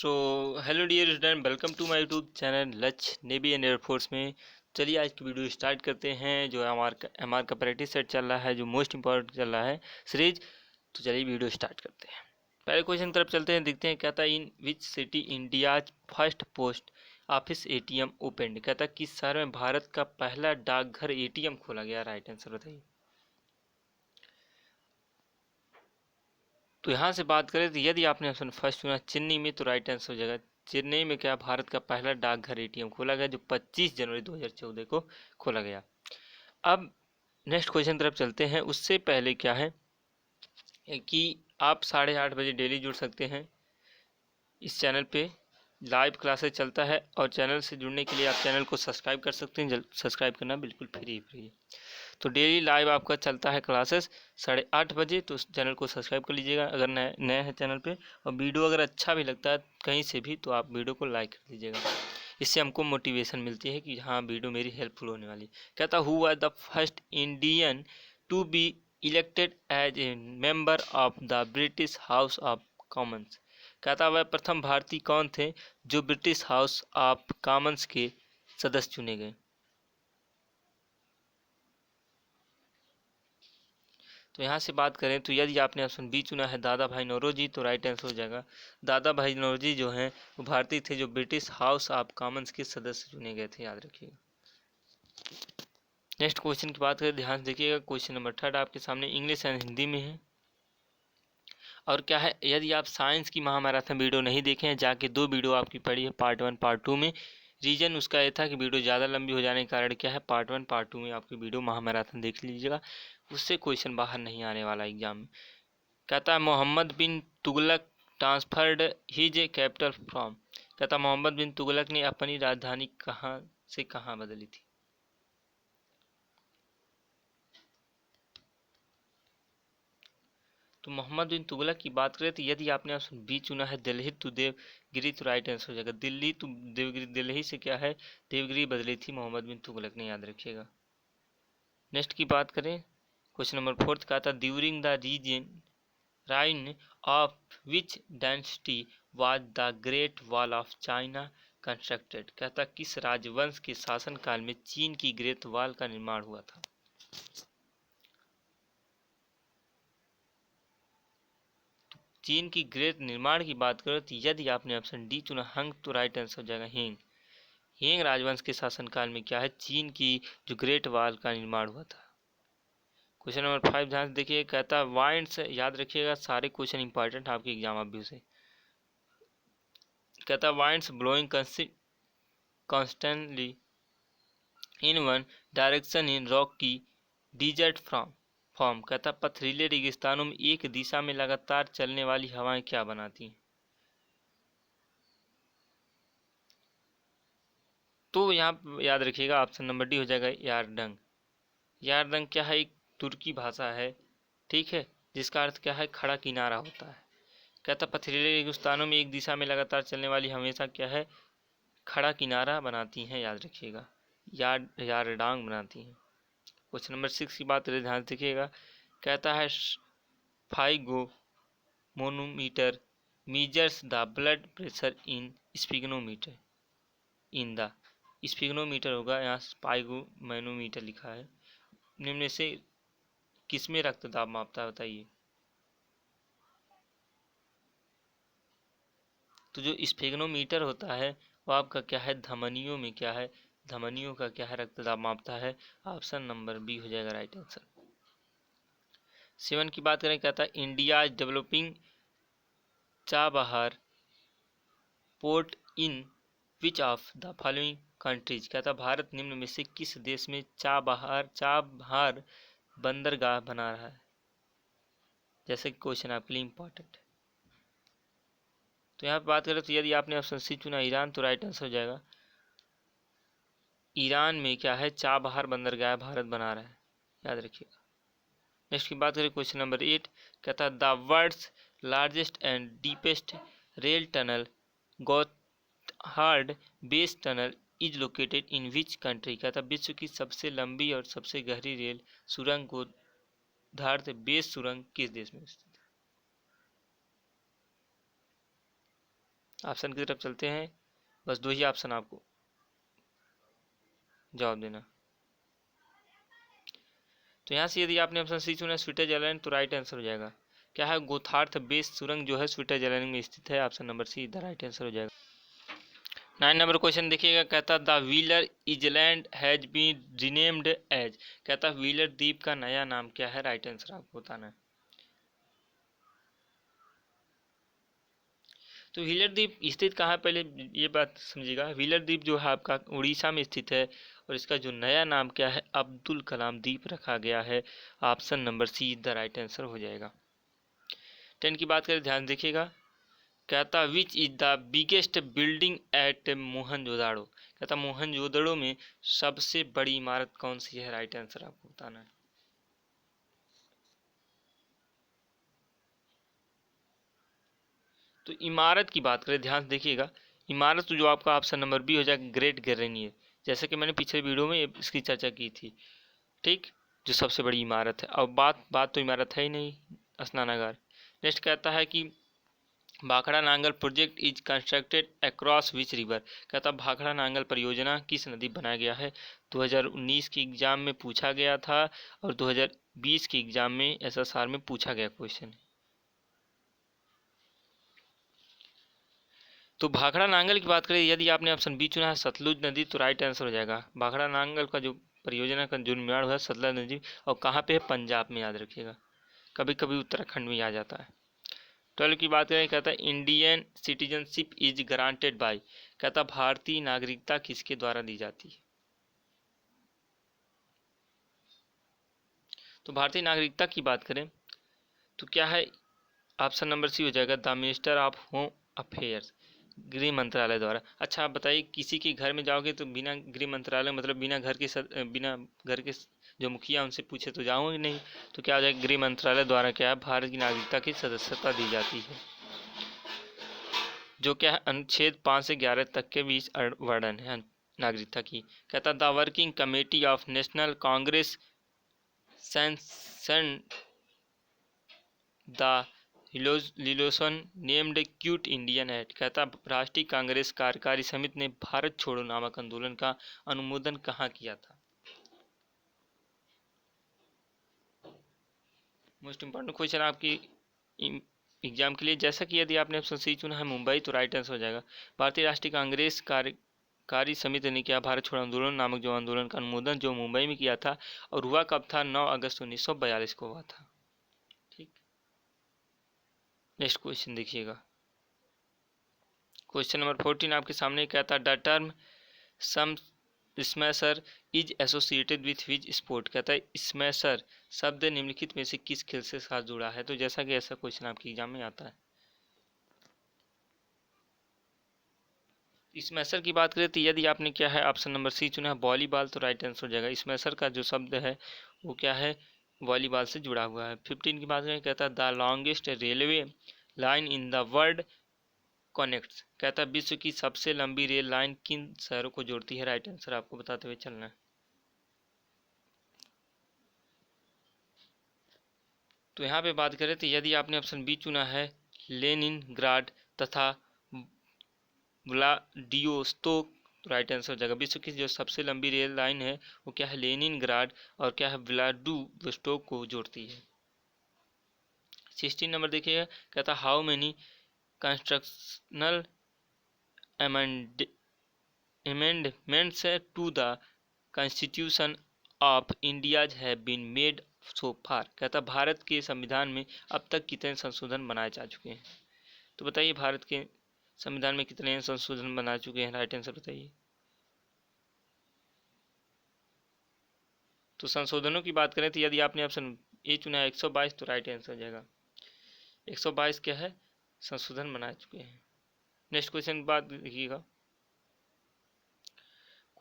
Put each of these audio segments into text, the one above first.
So hello dear student, welcome to my YouTube channel लच navy and air force में। चलिए आज की वीडियो स्टार्ट करते हैं। जो एम आर का प्रैक्टिस सेट चल रहा है, जो मोस्ट इंपॉर्टेंट चल रहा है सीरीज। तो चलिए वीडियो स्टार्ट करते हैं। पहले क्वेश्चन की तरफ चलते हैं, देखते हैं। कहता है in which city India's first post office ATM open. कहता किस शहर में भारत का पहला डाकघर एटीएम खोला गया। राइट आंसर बताइए। तो यहाँ से बात करें तो यदि आपने ऑप्शन फर्स्ट चुना चेन्नई में, तो राइट आंसर हो जाएगा चेन्नई में क्या भारत का पहला डाकघर एटीएम खोला गया, जो 25 जनवरी 2014 को खोला गया। अब नेक्स्ट क्वेश्चन तरफ चलते हैं। उससे पहले क्या है कि आप 8:30 बजे डेली जुड़ सकते हैं इस चैनल पे। लाइव क्लासेस चलता है और चैनल से जुड़ने के लिए आप चैनल को सब्सक्राइब कर सकते हैं। सब्सक्राइब करना बिल्कुल फ्री है। तो डेली लाइव आपका चलता है क्लासेस 8:30 बजे। तो उस चैनल को सब्सक्राइब कर लीजिएगा अगर नए नए हैं चैनल पे। और वीडियो अगर अच्छा भी लगता है कहीं से भी, तो आप वीडियो को लाइक कर दीजिएगा। इससे हमको मोटिवेशन मिलती है कि हाँ, वीडियो मेरी हेल्पफुल होने वाली। कहता who was the first Indian to be elected as a member of the British House of Commons. कहता वह प्रथम भारतीय कौन थे जो ब्रिटिश हाउस ऑफ कॉमन्स के सदस्य चुने गए। तो यहाँ से बात करें तो यदि आपने ऑप्शन बी चुना है दादा भाई नौरोजी, तो राइट आंसर हो जाएगा दादा भाई नौरोजी जो हैं वो भारतीय थे जो ब्रिटिश हाउस ऑफ कॉमन्स के सदस्य चुने गए थे। याद रखिएगा। नेक्स्ट क्वेश्चन की बात करें, ध्यान से देखिएगा। क्वेश्चन नंबर 3 आपके सामने इंग्लिश एंड हिंदी में है। और क्या है, यदि आप साइंस की महामैराथन वीडियो नहीं देखे हैं, जाके 2 वीडियो आपकी पड़ी है पार्ट 1 पार्ट 2 में। रीजन उसका ये था कि वीडियो ज़्यादा लंबी हो जाने के कारण क्या है, पार्ट 1 पार्ट 2 में आपकी वीडियो महामैराथन देख लीजिएगा। उससे क्वेश्चन बाहर नहीं आने वाला एग्जाम में। कहता है Mohammad bin Tughlaq transferred his capital from. कहता मोहम्मद बिन तुगलक ने अपनी राजधानी कहाँ से कहाँ बदली थी। तो मोहम्मद बिन तुगलक की बात करें तो यदि आपने ऑप्शन बी चुना है दिल्ली टू देवगिरी, तो राइट आंसर हो जाएगा दिल्ली टू देवगिरी। दिल्ली से क्या है, देवगिरी बदली थी मोहम्मद बिन तुगलक ने। याद रखिएगा। नेक्स्ट की बात करें, क्वेश्चन नंबर 4 का था during the region reign of which dynasty was the Great Wall of China constructed. कहता किस राजवंश के शासनकाल में चीन की ग्रेट वॉल का निर्माण हुआ था। चीन की ग्रेट निर्माण की बात करो तो यदि आपने ऑप्शन डी चुना हंग, तो राइट आंसर हो जाएगा हेंग। हेंग राजवंश के शासनकाल में क्या है, चीन की जो ग्रेट वॉल का निर्माण हुआ था। क्वेश्चन नंबर 5 ध्यान से देखिए। कहता वाइंड्स, याद रखिएगा सारे क्वेश्चन इंपॉर्टेंट आपके एग्जाम अभी से। कहता winds blowing constantly in one direction in rock की डिजर्ट फॉर्म। कहता पथरीले रेगिस्तानों में एक दिशा में लगातार चलने वाली हवाएं क्या बनाती हैं। तो यहाँ याद रखिएगा ऑप्शन नंबर डी हो जाएगा यारडंग। यारडंग क्या है, एक तुर्की भाषा है, ठीक है, जिसका अर्थ क्या है, खड़ा किनारा होता है। कहता पथरीले रेगिस्तानों में एक दिशा में लगातार चलने वाली हमेशा क्या है, खड़ा किनारा बनाती हैं। याद रखिएगा, यारडांग बनाती हैं। क्वेश्चन नंबर 6 की बात करें, ध्यान से देखिएगा। कहता है sphygmomanometer measures the blood pressure in sphygmometer in the. Sphygmometer होगा, यहाँ पाइगो मैनोमीटर लिखा है। निम्न में से किसमें रक्तदाब मापता है बताइए। तो जो स्पिग्नोमीटर होता है वो आपका क्या है, धमनियों में क्या है, धमनियों का क्या है, रक्तदाब मापता है। ऑप्शन नंबर बी हो जाएगा राइट आंसर। 7 की बात करें, कहता है India is developing Chabahar port in which of the following countries. कहता भारत निम्न में से किस देश में चाबहार बंदरगाह बना रहा है। जैसे कि क्वेश्चन आपके लिए इंपॉर्टेंट है। तो यहाँ पे बात करें तो यदि आपने ऑप्शन सी चुना ईरान, तो राइट आंसर हो जाएगा ईरान में क्या है, चाबहार बंदरगाह भारत बना रहा है। याद रखिएगा। नेक्स्ट की बात करें क्वेश्चन नंबर 8, कहता है the world's largest and deepest rail tunnel Gotthard base tunnel is located in which country. कहता विश्व की सबसे लंबी और सबसे गहरी रेल सुरंग गोथहार्ड बेस सुरंग किस देश में स्थित है। ऑप्शन की तरफ चलते हैं, बस दो ही ऑप्शन आपको जवाब देना। तो यहाँ से यदि आपने ऑप्शन सी चुना स्विट्जरलैंड तो राइट आंसर हो जाएगा। क्या है, गोथार्थ बेस सुरंग जो है स्विट्जरलैंड में स्थित है। Option number C the right answer हो जाएगा। 9 नंबर क्वेश्चन देखिएगा, कहता the Wheeler Island has been renamed as. कहता व्हीलर द्वीप का नया नाम क्या है। राइट आंसर आपको बताना है। तो व्हीलर द्वीप स्थित कहाँ है, पहले ये बात समझिएगा। व्हीलर द्वीप जो है आपका उड़ीसा में स्थित है और इसका जो नया नाम क्या है, अब्दुल कलाम द्वीप रखा गया है। Option number C the right answer हो जाएगा। 10 की बात करें, ध्यान देखिएगा। कहता which is the biggest building at Mohenjodaro. कहता मोहनजोदड़ो में सबसे बड़ी इमारत कौन सी है। राइट आंसर आपको बताना है। तो इमारत की बात करें, ध्यान देखिएगा। इमारत जो आपका ऑप्शन नंबर बी हो जाएगा, ग्रेट गिरनी है। जैसे कि मैंने पिछले वीडियो में इसकी चर्चा की थी, ठीक, जो सबसे बड़ी इमारत है। अब बात बात तो इमारत है ही नहीं, स्नानागार। नेक्स्ट कहता है कि Bhakra Nangal project is constructed across which river. कहता भाखड़ा नांगल परियोजना किस नदी बनाया गया है। 2019 के एग्जाम में पूछा गया था और 2020 के एग्जाम में एसएसआर में पूछा गया क्वेश्चन। तो भाखड़ा नांगल की बात करें, यदि आपने ऑप्शन बी चुना है सतलुज नदी तो राइट आंसर हो जाएगा। भाखड़ा नांगल का जो परियोजना का जो निर्माण हुआ है सतलुज नदी, और कहाँ पे है, पंजाब में, याद रखिएगा। कभी कभी उत्तराखंड में आ जाता है। 12 की बात करें, कहता है Indian citizenship is granted by. कहता भारतीय नागरिकता किसके द्वारा दी जाती है। तो भारतीय नागरिकता की बात करें तो क्या है, ऑप्शन नंबर सी हो जाएगा the minister of home affairs, गृह मंत्रालय द्वारा। अच्छा आप बताइए, किसी के घर में जाओगे तो बिना गृह मंत्रालय मतलब बिना घर के जो मुखिया उनसे पूछे तो जाओगे नहीं। तो क्या हो जाएगा, गृह मंत्रालय द्वारा क्या है, भारत की नागरिकता की सदस्यता दी जाती है, जो क्या है अनुच्छेद 5 से 11 तक के बीच वर्णन है नागरिकता की। कहता the working committee of national Congress sanction the resolution named quit Indian act. कहता राष्ट्रीय कांग्रेस कार्यकारी समिति ने भारत छोड़ो नामक आंदोलन का अनुमोदन कहाँ किया था। मोस्ट इंपॉर्टेंट क्वेश्चन आपकी एग्जाम के लिए। जैसा कि यदि आपने ऑप्शन सी चुना है मुंबई तो राइट आंसर हो जाएगा। भारतीय राष्ट्रीय कांग्रेस कार्यकारी समिति ने किया भारत छोड़ो आंदोलन नामक जो आंदोलन का अनुमोदन जो मुंबई में किया था, और हुआ कब था, 9 अगस्त 1942 को हुआ था। ठीक, नेक्स्ट क्वेश्चन देखिएगा। क्वेश्चन नंबर 14 आपके सामने क्या था, the term some smasher is associated with which sport. कहता है स्मैशर शब्द निम्नलिखित में से किस खेल से साथ जुड़ा है। तो जैसा कि ऐसा क्वेश्चन आपके एग्जाम में आता है। स्मैशर की बात करें तो यदि आपने क्या है ऑप्शन नंबर सी चुना है वॉलीबॉल तो राइट आंसर हो जाएगा। स्मैशर का जो शब्द है वो क्या है, वॉलीबॉल से जुड़ा हुआ है। 15 की बात करें, कहता है the longest railway line in the world connects. कहता है विश्व की सबसे लंबी रेल लाइन किन शहरों को जोड़ती है। राइट आंसर आपको बताते हुए चलना है। तो यहाँ पे बात करें तो यदि आपने ऑप्शन बी चुना है लेनिनग्राड तथा व्लादिवोस्तोक तो राइट आंसर हो जाएगा। विश्व की जो सबसे लंबी रेल लाइन है वो क्या है, लेनिनग्राड और क्या है, व्लादिवोस्तोक को जोड़ती है। 16 नंबर देखिएगा, कहता how many constructional amendments to the Constitution of India have been made so far। कहता भारत के संविधान में अब तक कितने संशोधन बनाए जा चुके हैं। तो बताइए भारत के संविधान में कितने संशोधन बना चुके हैं। राइट आंसर बताइए। तो संशोधनों की बात करें तो यदि आपने ऑप्शन ए चुना है 122 तो राइट आंसर हो जाएगा। 122 क्या है, संशोधन बनाए चुके हैं। नेक्स्ट क्वेश्चन की बात देखिएगा।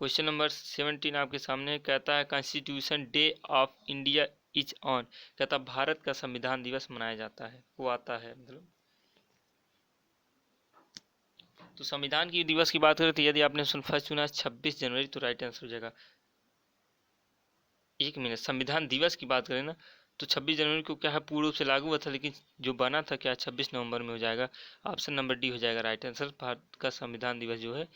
क्वेश्चन नंबर 17 आपके सामने, कहता है constitution day of India is on. कहता भारत का संविधान दिवस मनाया जाता है, वो आता है मतलब। तो संविधान की दिवस की बात करें तो यदि आपने फर्स्ट चुना 26 जनवरी तो राइट आंसर हो जाएगा। एक मिनट, संविधान दिवस की बात करें ना तो 26 जनवरी को क्या है पूर्ण रूप से लागू हुआ था, लेकिन जो बना था क्या 26 नवंबर में हो जाएगा। ऑप्शन नंबर डी हो जाएगा राइट आंसर। भारत का संविधान दिवस जो है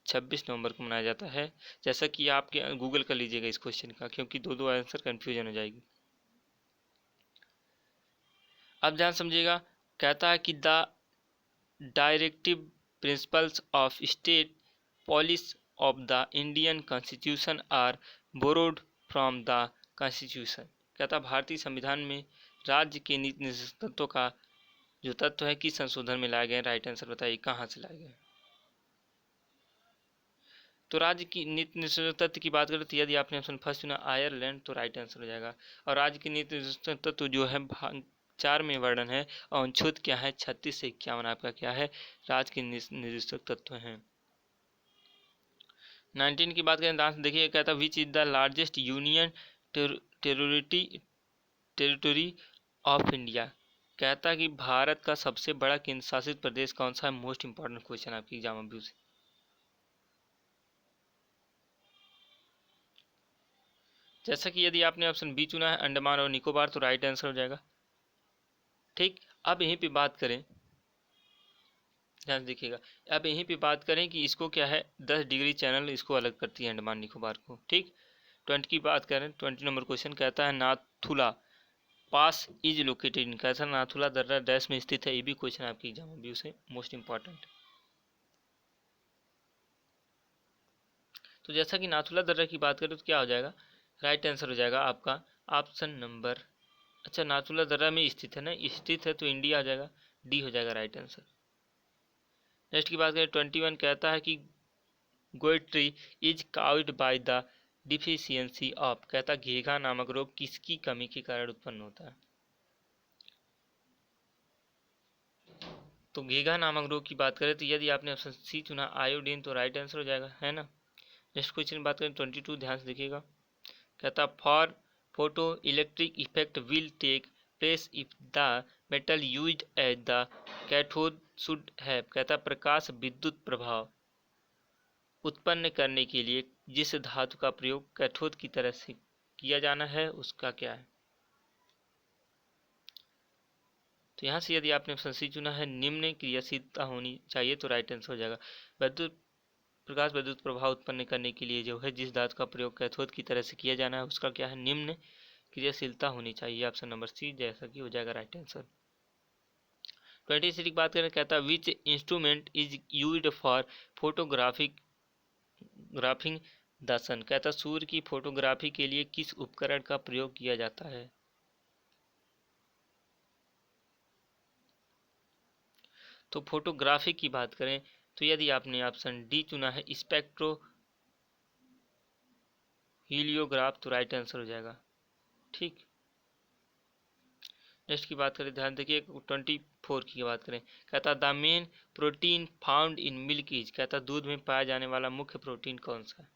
26 नवंबर को मनाया जाता है। जैसा कि आपके गूगल कर लीजिएगा इस क्वेश्चन का, क्योंकि दो दो आंसर कन्फ्यूजन हो जाएगी। अब ध्यान समझिएगा, कहता है कि the directive principles of state policy of the Indian constitution are borrowed from the constitution. कहता भारतीय संविधान में राज्य के नीति निर्देशक तत्वों का जो तत्व है किस संशोधन में लाए गए। राइट आंसर बताइए कहाँ से लाए गए। तो राज्य की नीति निर्देशक तत्व की बात करें तो यदि आपने ऑप्शन फर्स्ट चुना आयरलैंड तो राइट आंसर हो जाएगा। और राज्य की नीति निर्देशक तत्व जो है भाग 4 में वर्णन है और अनुच्छेद क्या है 36 से 51 आपका क्या है राज्य के निर्देशक तत्व हैं। 19 की बात करें डांस देखिए, कहता which is the largest union territory of India. कहता कि भारत का सबसे बड़ा केंद्र शासित प्रदेश कौन सा है। मोस्ट इंपॉर्टेंट क्वेश्चन आपकी एग्जाम में से। जैसा कि यदि आपने ऑप्शन बी चुना है अंडमान और निकोबार तो राइट आंसर हो जाएगा। ठीक, अब यहीं पे बात करें, ध्यान देखिएगा, अब यहीं पे बात करें कि इसको क्या है 10 डिग्री चैनल इसको अलग करती है अंडमान निकोबार को। ठीक, 20 की बात करें, 20 नंबर क्वेश्चन कहता है नाथुला पास इज लोकेटेड इन। कैसा नाथुला दर्रा डैश में स्थित है। ये भी क्वेश्चन आपकी एग्जाम में व्यू से मोस्ट इंपॉर्टेंट। तो जैसा कि नाथुला दर्रा की बात करें तो क्या हो जाएगा राइट आंसर हो जाएगा आपका ऑप्शन नंबर, अच्छा नाथुला दर्रा में स्थित है ना, स्थित है तो इंडिया आ जाएगा, डी हो जाएगा राइट आंसर। नेक्स्ट की बात करें 21 कहता है कि goitre is caused by the deficiency of. कहता घेघा नामक रोग किसकी कमी के कारण उत्पन्न होता है। तो घेघा नामक रोग की बात करें तो यदि आपने ऑप्शन सी चुना आयोडीन तो राइट आंसर हो जाएगा, है ना। नेक्स्ट क्वेश्चन की बात करें 22 ध्यान से देखिएगा, कहता for photoelectric effect will take place if the metal used as the cathode should have. कहता प्रकाश विद्युत प्रभाव उत्पन्न करने के लिए जिस धातु का प्रयोग कैथोड की तरह से किया जाना है उसका क्या है। तो यहाँ से यदि आपने ऑप्शन सी चुना है निम्न क्रियाशीलता होनी चाहिए तो राइट आंसर हो जाएगा। विद्युत प्रभाव उत्पन्न करने के लिए जो है जिस धातु का प्रयोग कैथोड की तरह से किया जाना है उसका क्या है निम्न क्रियाशीलता होनी चाहिए। ऑप्शन नंबर सी जैसा कि हो जाएगा राइट आंसर। 23 की बात करें, कहता है which instrument is used for photographic graphing the sun. कहता सूर्य की फोटोग्राफी के लिए किस उपकरण का प्रयोग किया जाता है। तो फोटोग्राफी की बात करें तो यदि आपने ऑप्शन डी चुना है स्पेक्ट्रो हीलियोग्राफ तो राइट आंसर हो जाएगा। ठीक, नेक्स्ट की बात करें, ध्यान देखिए 24 की बात करें, कहता the main protein found in milk is. कहता दूध में पाया जाने वाला मुख्य प्रोटीन कौन सा है।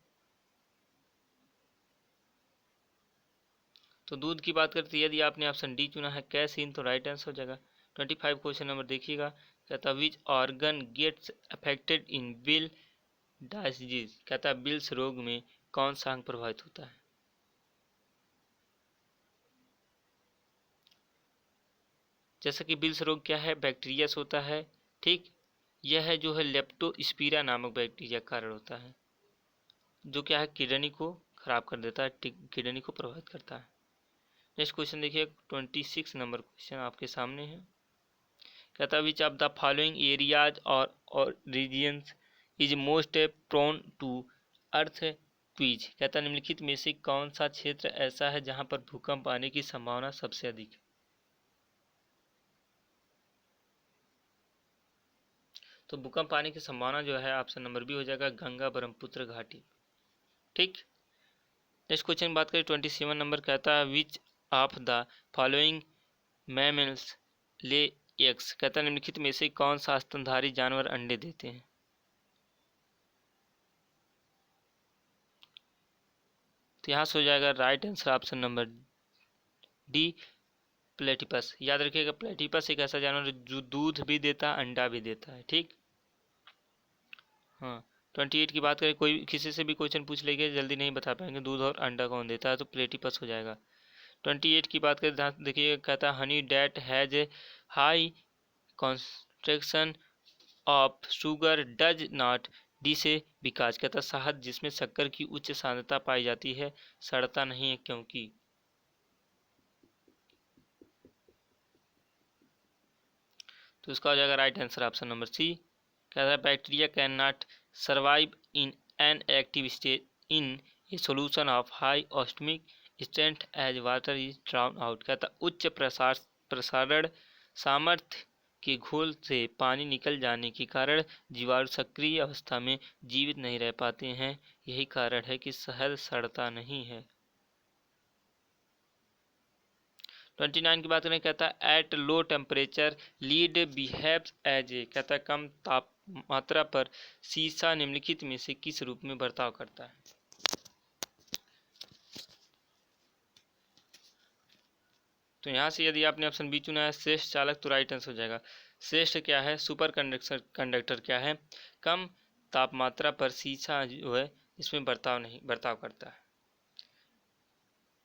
तो दूध की बात करते यदि आपने ऑप्शन डी चुना है कैसीन तो राइट आंसर हो जाएगा। 25 क्वेश्चन नंबर देखिएगा, कहता which organ gets affected in बिल डायजीज। कहता बिल्स रोग में कौन सा अंग प्रभावित होता है। जैसा कि बिल्स रोग क्या है बैक्टीरिया से होता है। ठीक, यह है जो है लेप्टोस्पिरा नामक बैक्टीरिया का कारण होता है जो क्या है किडनी को खराब कर देता है, किडनी को प्रभावित करता है। नेक्स्ट क्वेश्चन देखिए 26 नंबर क्वेश्चन आपके सामने है, कहता which of the following areas or regions is most prone to earthquakes. कहता निम्नलिखित में से कौन सा क्षेत्र ऐसा है जहां पर भूकंप आने की संभावना सबसे अधिक है। तो भूकंप आने की संभावना जो है ऑप्शन नंबर बी हो जाएगा गंगा ब्रह्मपुत्र घाटी। ठीक, नेक्स्ट क्वेश्चन बात करें 27 नंबर, कहता है विच of the following mammals lay eggs. कहता निम्नलिखित में से कौन सा स्तनधारी जानवर अंडे देते हैं। तो यहाँ से हो जाएगा right answer option number D platypus. याद रखिएगा प्लेटिपस एक ऐसा जानवर है जो दूध भी देता है अंडा भी देता है। ठीक, हाँ 28 की बात करें, कोई किसी से भी क्वेश्चन पूछ लेंगे जल्दी नहीं बता पाएंगे दूध और अंडा कौन देता है तो प्लेटिपस हो जाएगा। 28 की बात करें, ध्यान देखिए, कहता है honey that has a high concentration of sugar does not decay because, कहता है शहद जिसमें शक्कर की उच्च सांद्रता पाई जाती है सड़ता नहीं है क्योंकि। तो इसका हो जाएगा right answer option number C. कहता है bacteria can not survive in an active stage in a solution of high osmotic strength as water is drawn out. कहता उच्च प्रसारण सामर्थ्य के घोल से पानी निकल जाने के कारण जीवाणु सक्रिय अवस्था में जीवित नहीं रह पाते हैं, यही कारण है कि शहद सड़ता नहीं है। 29 की बात करें, कहता है at low temperature lead behaves as a, कहता है कम तापमात्रा पर सीसा निम्नलिखित में से किस रूप में बर्ताव करता है। तो यहाँ से यदि आपने ऑप्शन बी चुना है श्रेष्ठ चालक, तो राइट आंसर हो जाएगा। श्रेष्ठ क्या है, सुपर कंडक्टर क्या है, कम तापमात्रा पर सीसा जो है इसमें बर्ताव करता है।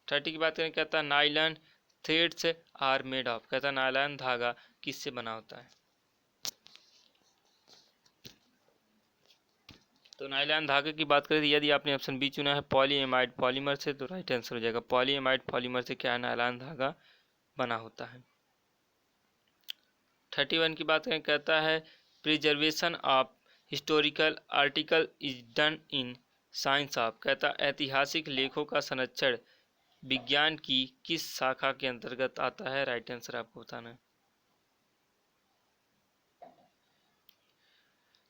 30 की बात करें, कहता है nylon threads are made of, कहता है नायलॉन धागा किससे बना होता है। तो नायलॉन धागे की बात करें तो यदि आपने ऑप्शन बी चुना है पॉलीएमाइड पॉलीमर से, तो राइट आंसर हो जाएगा पॉलीएमाइड पॉलीमर से क्या है, नायलॉन धागा बना होता है। 31 की बात करें, कहता है preservation of historical article is done in science of, कहता है ऐतिहासिक लेखों का संरक्षण विज्ञान की किस शाखा के अंतर्गत आता है, राइट आंसर आपको बताना है।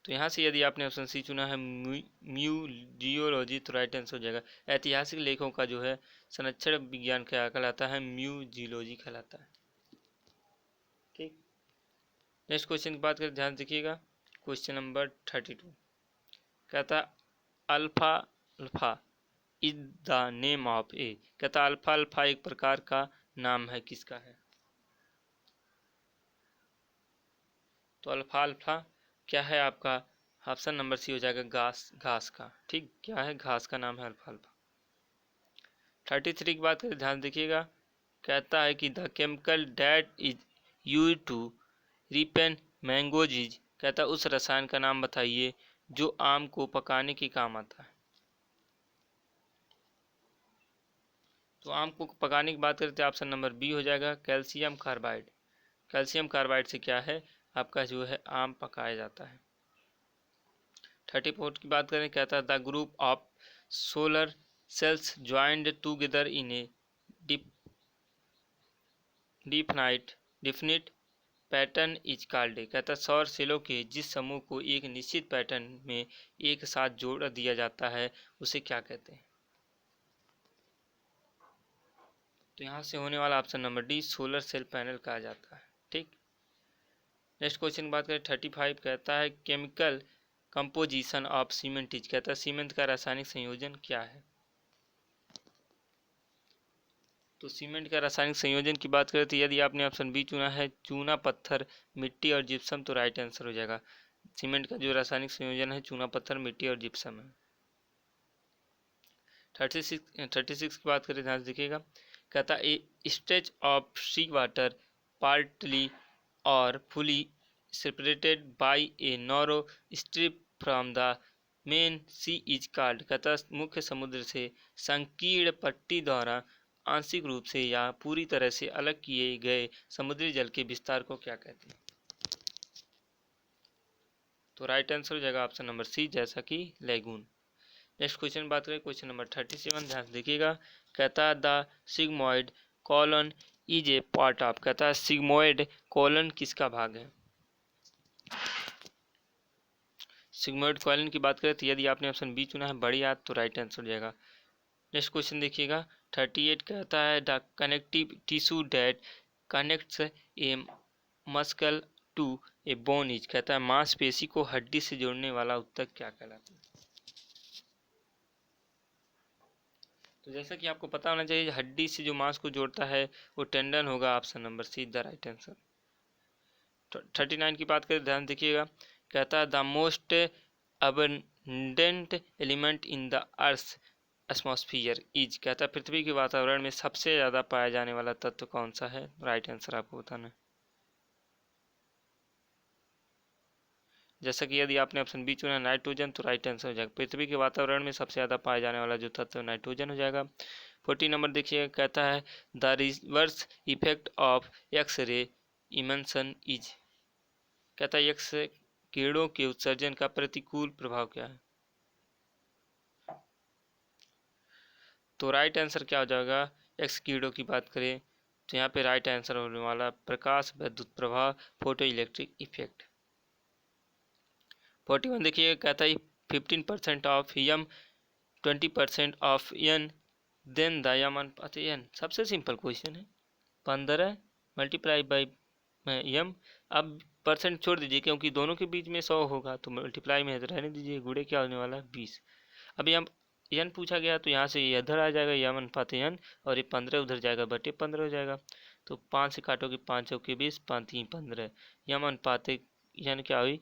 तो यहाँ से यदि आपने ऑप्शन सी चुना है म्यूजियोलॉजी, तो राइट आंसर हो जाएगा ऐतिहासिक लेखों का जो है संरक्षण विज्ञान क्या कहलाता है, म्यूजियोलॉजी कहलाता है। ठीक, नेक्स्ट क्वेश्चन की बात करें, ध्यान देखिएगा, क्वेश्चन नंबर 32 कहता alpha alpha is the name of a, कहता अल्फा अल्फा एक प्रकार का नाम है, किसका है। तो अल्फा अल्फा क्या है आपका, ऑप्शन नंबर सी हो जाएगा घास का। ठीक, क्या है, घास का नाम है अल्फा अल्फा। 33 की बात करें, ध्यान देखिएगा, कहता है कि the chemical that is use to ripen mangoes is, कहता है उस रसायन का नाम बताइए जो आम को पकाने के काम आता है। तो आम को पकाने की बात करें तो ऑप्शन नंबर बी हो जाएगा कैल्शियम कार्बाइड। कैल्शियम कार्बाइड से क्या है आपका जो है आम पकाया जाता है। 34 की बात करें, कहता है the group of solar cells joined together in A definite pattern is called, कहता है सौर सेलों के जिस समूह को एक निश्चित पैटर्न में एक साथ जोड़ दिया जाता है उसे क्या कहते हैं। तो यहाँ से होने वाला option number D solar cell panel कहा जाता है। ठीक, नेक्स्ट क्वेश्चन की बात करें 35, कहता है chemical composition of cement is, कहता है सीमेंट का रासायनिक संयोजन क्या है। तो सीमेंट का रासायनिक संयोजन की बात करें तो यदि आपने ऑप्शन बी चुना है चूना पत्थर मिट्टी और जिप्सम, तो राइट आंसर हो जाएगा सीमेंट का जो रासायनिक संयोजन है चूना पत्थर मिट्टी और जिप्सम है। 36 की बात करें, ध्यान से देखिएगा, कहता है stretch of sea water partly or fully separated by a narrow strip from the main sea is called, कहता मुख्य समुद्र से संकीर्ण पट्टी द्वारा आंशिक रूप से या पूरी तरह से अलग किए गए समुद्री जल के विस्तार को क्या कहते हैं। तो राइट आंसर हो जाएगा ऑप्शन नंबर सी, जैसा कि लेगून। नेक्स्ट क्वेश्चन बात करें, क्वेश्चन नंबर 37, ध्यान देखिएगा, कहता है the sigmoid colon is a part of, कहता है सिग्मोइड कॉलन किसका भाग है। सिग्मोइड कॉलन की बात करें तो यदि आपने ऑप्शन बी चुना है बड़ी आंत, तो राइट आंसर हो जाएगा। नेक्स्ट क्वेश्चन देखिएगा 38, कहता है the connective tissue that connects a muscle to a bone is, कहता है मांसपेशी को हड्डी से जोड़ने वाला उत्तक क्या कहलाता है। तो जैसा कि आपको पता होना चाहिए हड्डी से जो मांस को जोड़ता है वो टेंडन होगा, option number C the right answer. 39 की बात करें, ध्यान देखिएगा, कहता है the most abundant element in the earth atmosphere is, कहता है पृथ्वी के वातावरण में सबसे ज़्यादा पाया जाने वाला तत्व कौन सा है? राइट आंसर आपको बताना है। जैसा कि यदि आपने ऑप्शन बी चुना नाइट्रोजन, तो राइट आंसर हो जाएगा पृथ्वी के वातावरण में सबसे ज़्यादा पाया जाने वाला जो तत्व है नाइट्रोजन हो जाएगा। 40 नंबर देखिए, कहता है the reverse effect of X ray emulsion is, कहता है एक्स किरणों के उत्सर्जन का प्रतिकूल प्रभाव क्या है? तो राइट आंसर क्या हो जाएगा? एक्स किरणों की बात करें तो यहाँ पे राइट आंसर होने वाला प्रकाश विद्युत प्रभाव, फोटो इलेक्ट्रिक इफेक्ट। 41 देखिए, कहता है 15% of M 20% of N then the M अनुपात एन। सबसे सिंपल क्वेश्चन है, 15 मल्टीप्लाई बाई यम। अब परसेंट छोड़ दीजिए क्योंकि दोनों के बीच में 100 होगा, तो मल्टीप्लाई में है तो रहने दीजिए, गुणे क्या होने वाला है 20। अभी हम एन पूछा गया तो यहाँ से ये इधर आ जाएगा यम अनुपात एन, और ये 15 उधर जाएगा बटे 15 हो जाएगा। तो 5 से काटोगे 5 चौके 20, 5 3 15, यम अनुपात एन क्या हुई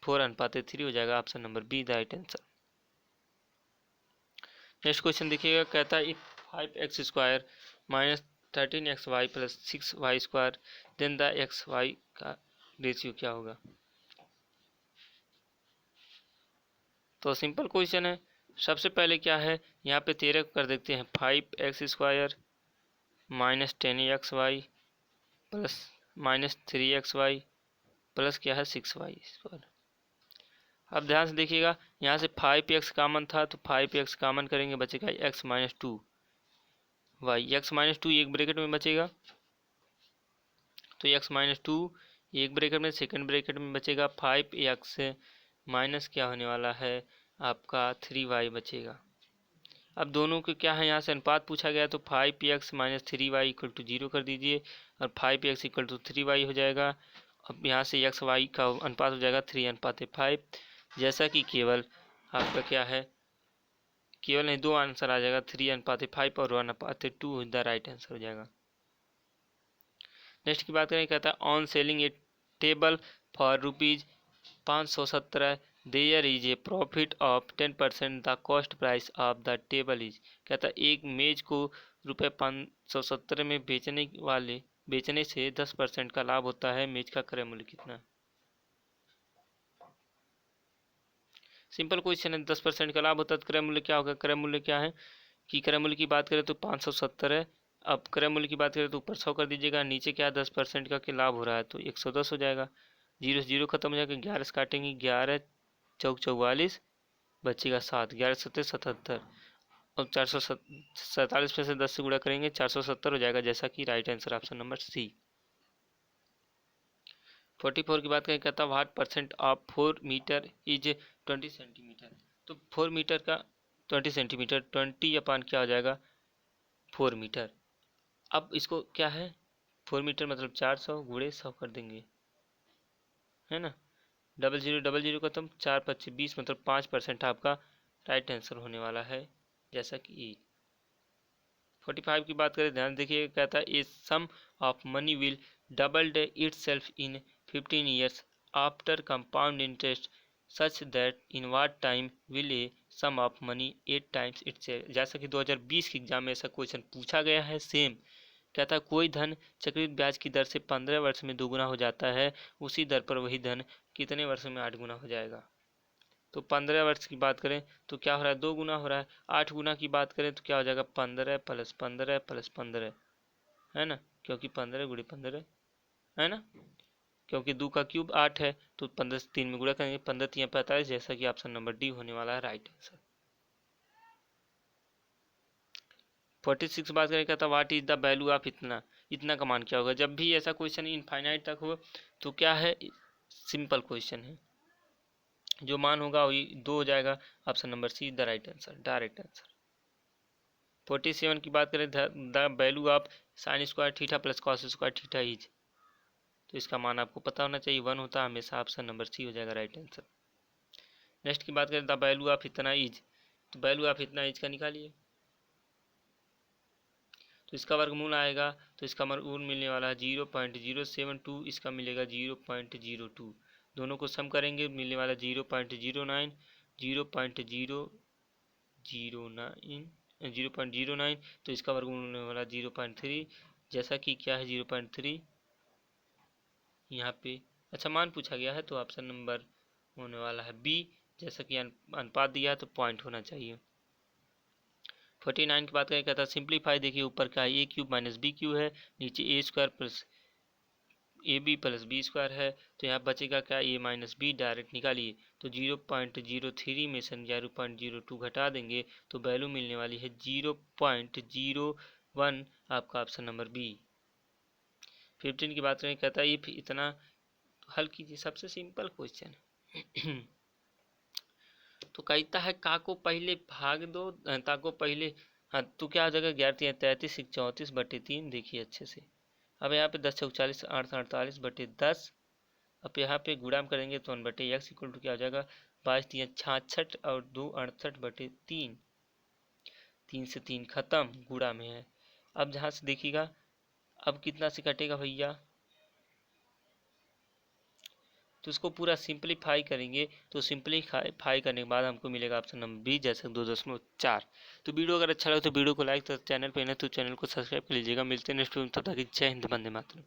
4 अनुपात 3 हो जाएगा। Option number B the right answer. Next question देखिएगा, कहता है 5x² minus 13xy plus 6y² then the xy का रेशियो क्या होगा? तो सिंपल क्वेश्चन है। सबसे पहले क्या है, यहाँ पे 13 कर देते हैं 5x² minus 10xy plus minus 3xy plus क्या है 6y²। अब ध्यान से देखिएगा, यहाँ से 5x कॉमन था तो 5x कॉमन करेंगे, बचेगा x minus 2y, x minus 2 एक ब्रैकेट में बचेगा तो x माइनस 2 एक ब्रैकेट में, सेकंड ब्रैकेट में बचेगा 5x माइनस क्या होने वाला है आपका 3y बचेगा। अब दोनों के क्या है, यहाँ से अनुपात पूछा गया तो 5x minus 3y equal to 0 कर दीजिए और 5x इक्वल टू 3y हो जाएगा। अब यहाँ से एक्स वाई का अनुपात हो जाएगा 3:5, जैसा कि केवल आपका क्या है, केवल नहीं दो आंसर आ जाएगा 3:5 और 1:2 द राइट आंसर हो जाएगा। नेक्स्ट की बात करें, कहता है on selling a table for ₹517 there is a profit of 10%, the cost price of the table is, कहता है एक मेज को ₹517 में बेचने से 10% का लाभ होता है, मेज का क्रय मूल्य कितना है? सिंपल क्वेश्चन है, 10% का लाभ होता है तो क्रय मूल्य क्या होगा? क्रय मूल्य क्या है कि क्रय मूल्य की बात करें तो 570 है। अब क्रय मूल्य की बात करें तो ऊपर 100 कर दीजिएगा, नीचे क्या 10% का लाभ हो रहा है तो 110 हो जाएगा। 0 से 0 खत्म हो जाएगा, 11 से काटेंगे 11 चौक 44 बचेगा 7, 11 सत्तर 77 और 447 में से 10 से गुणा करेंगे 470 हो जाएगा, जैसा कि right answer option number C. 44 की बात करें, कहता what percent of 4 metre is 20 centimetre. तो 4 मीटर का 20 सेंटीमीटर 20 अपान क्या हो जाएगा 4 मीटर। अब इसको क्या है 4 मीटर मतलब 400 गुणे 100 कर देंगे, है ना, डबल जीरो का तुम 4×5 = 20 मतलब 5% आपका राइट आंसर होने वाला है, जैसा कि ई। 45 की बात करें, ध्यान देखिए, कहता है a sum of money will doubled itself in 15 years after compound interest such that in what time will a sum of money 8 times its, जैसा कि 2020 के एग्जाम में ऐसा क्वेश्चन पूछा गया है सेम। कहता है कोई धन चक्रित ब्याज की दर से 15 वर्ष में दोगुना हो जाता है, उसी दर पर वही धन कितने वर्षों में 8 गुना हो जाएगा? तो 15 वर्ष की बात करें तो क्या हो रहा है 2 गुना हो रहा है, 8 गुना की बात करें तो क्या हो जाएगा 15 + 15 + 15, है ना, क्योंकि 15 × 15 है ना, क्योंकि 2 का क्यूब 8 है तो 15 से 3 में गुणा करेंगे, 15 3 45, जैसा कि ऑप्शन नंबर डी होने वाला है राइट आंसर। 46 बात करें, कहता what is the value of इतना, इतना का मान क्या होगा? जब भी ऐसा क्वेश्चन इनफाइनाइट तक हो तो क्या है सिंपल क्वेश्चन है, जो मान होगा वही 2 हो जाएगा। Option number C the right answer, direct answer. 47 की बात करें, the value of sin² theta plus cos² theta is, तो इसका मान आपको पता होना चाहिए 1 होता है हमेशा, ऑप्शन नंबर सी हो जाएगा राइट आंसर। नेक्स्ट की बात करें द वैल्यू ऑफ इतना इज, तो वैल्यू ऑफ इतना इज का निकालिए, तो इसका वर्गमूल आएगा तो इसका वर्गमूल मिलने वाला है 0.072, इसका मिलेगा 0.02, दोनों को सम करेंगे मिलने वाला 0.09, 0.0 0.09, तो इसका वर्गमूल होने वाला 0.3, जैसा कि क्या है 0.3 यहाँ पे। अच्छा, मान पूछा गया है तो ऑप्शन नंबर होने वाला है बी, जैसा कि अनुपात दिया है तो पॉइंट होना चाहिए। 49 की बात करें, कहता है सिंप्लीफाई। देखिए ऊपर क्या है, A cube minus B cube है, नीचे A square plus A B plus B square है, तो यहाँ बचेगा क्या, ए माइनस बी, डायरेक्ट निकालिए। तो 0.03 में से 0.02 घटा देंगे तो वैल्यू मिलने वाली है 0.01, आपका ऑप्शन नंबर बी। 15 की बात करें, कहता है ये इतना हल कीजिए, सबसे सिंपल क्वेश्चन। तो कहता है का को पहले भाग दो, ता को पहले, हाँ तो क्या हो जाएगा, 11×3 = 34, 34/3। देखिए अच्छे से, अब यहाँ पे 10×4 = 40, 8×48/10। अब यहाँ पे गुणाम करेंगे तो 1/x इक्वल टू क्या हो जाएगा, 22×3 = 66 और 2 68/3। 3 से 3 खत्म, गुणा में है। अब जहाँ से देखिएगा, अब कितना से कटेगा भैया, तो इसको पूरा सिंपलीफाई करेंगे, तो सिंपलीफाई करने के बाद हमको मिलेगा ऑप्शन नंबर बी, जैसे 2.4। तो वीडियो अगर अच्छा लगे तो वीडियो को लाइक, तो चैनल पे नहीं तो चैनल को सब्सक्राइब कर लीजिएगा। मिलते हैं नेक्स्ट वीडियो में, तब तक जय हिंद, वंदे मातरम।